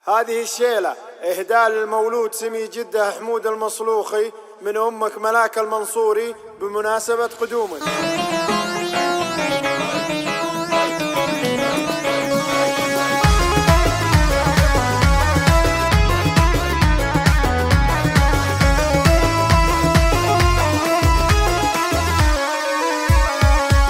هذه الشيلة إهداء للمولود سمي جده حمود المصلوخي من أمك ملاك المنصوري بمناسبة قدومك.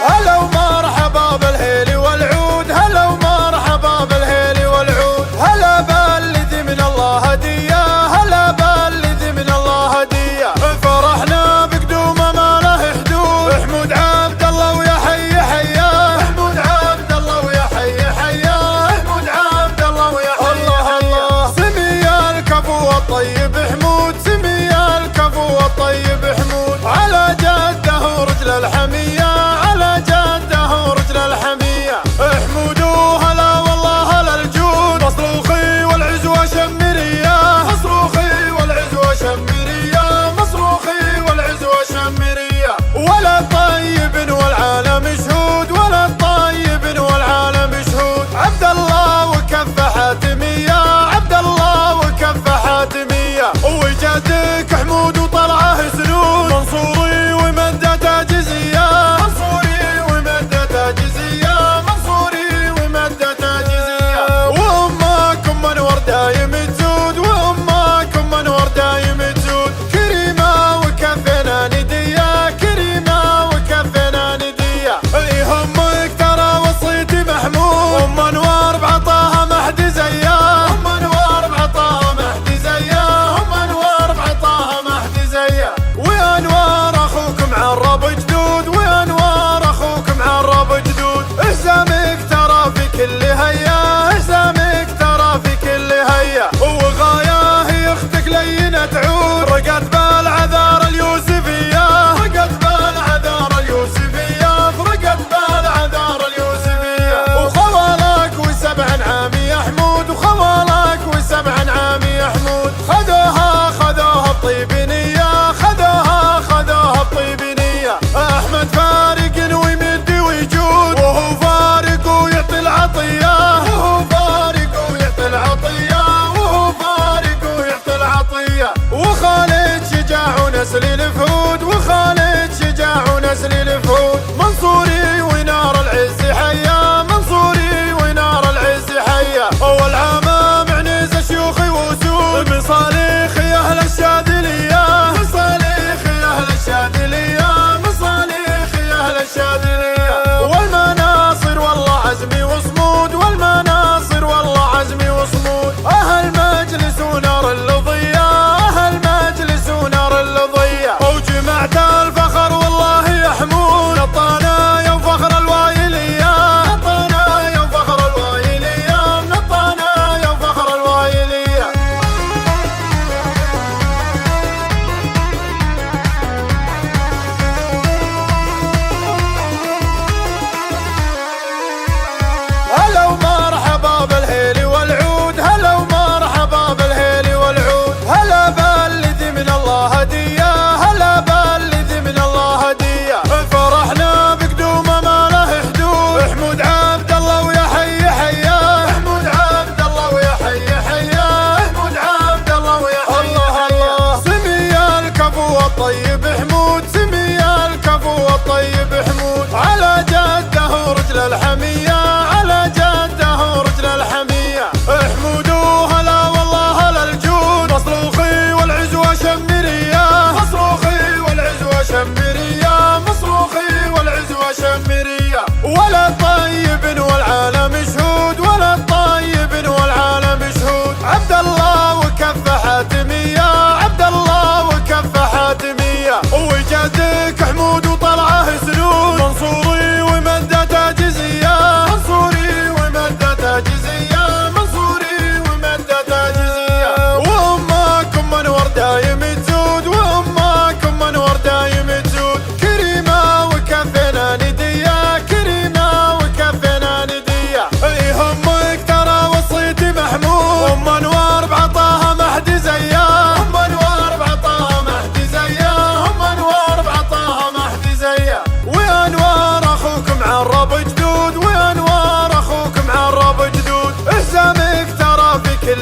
هلا ومرحبا بالهيل والعود، هلا ومرحبا بالهيل والعود، هلا بالذي من الله هدية، هلا بالذي من الله هدية. فرحنا بقدومه ما له حدود، حمود عبد الله ويا حي حياه، حمود عبد الله ويا حي حياه، حمود عبد الله ويا حي الله الله. سمي الكفو الطيب حمود، سمي الكفو الطيب حمود، على جده رجل الحمية، على جده رجل الحمية. حمود هلا والله هلا الجود، مصروخي والعزوة شمرية، مصروخي والعزوة شمرية، مصروخي والعزوة شمرية. ولد طيب والعالم شهود، ولد طيب والعالم شهود. عبد الله وكف حاتمية، عبد الله وكف حاتمية. وجدك حمود وطلعه سنون، منصوري ومدة تاجزية، منصوري ومدة تاجزية، منصوري ومدة تاجزية. وأمكم منور دايم تزود، وأمكم منور دايم تزود. كريمة وكفنا ندية، كريمة وكفنا ندية. يهمك ترى وصيتي محمود، أم أنوار بعطاها مهد زياه، أم أنوار بعطاها مهد زياه، أم أنوار بعطاها مهد زياه. وأنوار أخوكم عرب جدود، وأنوار أخوكم عرب جدود. إحزامك ترى في كل هيا، إحزامك ترى في كل هيا. وغاية هي أختك لينة تعود، رقت بالعذار اليوسفية، رقت بالعذار اليوسفية، رقت بالعذار اليوسفية. وخوالك وسبع نعام يا حمود، وخوالك وسبع نعام يا حمود. خذوها خذوها بطيب نية، خذوها خذوها بطيب نية. أحمد فارق ويمد ويجود، وهو فارق ويعطي العطية، وهو فارق ويعطي العطية، وهو فارق ويعطي العطية. وخالد شجاع ونسل الفهود، وخالد شجاع ونسل الفهود. منصوري ونار العز حيا، منصوري ونار العز حيا. والعامة معنز شيوخي وسود، مصالح يا أهل الشاذلية، مصالح يا أهل الشاذلية، مصالح يا أهل الشاذلية. والمناصر والله عزمي وصمود، والمناصر والله عزمي وصمود. أهل مجلس ونار اللظية، أهل مجلس ونار اللظية. وجمعت الفخر والله يا حمود، الطانا يا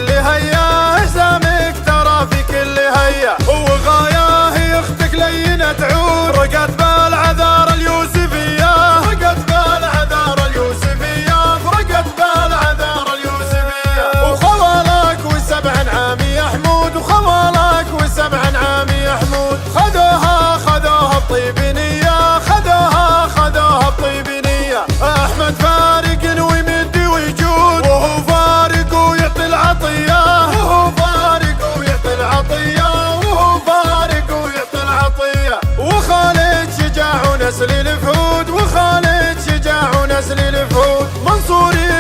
كل هيا حزامك ترى في كل هيا وغاياه يختك لينة عود رقت بالعذار اليوسفية رقت بالعذار اليوسفية رقت بالعذار اليوسفية وخوالك وسبع عامي يا حمود وخوالك وسبع عامي يا حمود خذوها بطيب نية خذوها بطيب نية أحمد فارق ويمد ويجود وهو فارق ويعطي العطية وهو فارق ويعطي العطية وهو فارق ويعطي العطية وخالد شجاع ونسل الفهود وخالد شجاع ونسل الفهود منصوري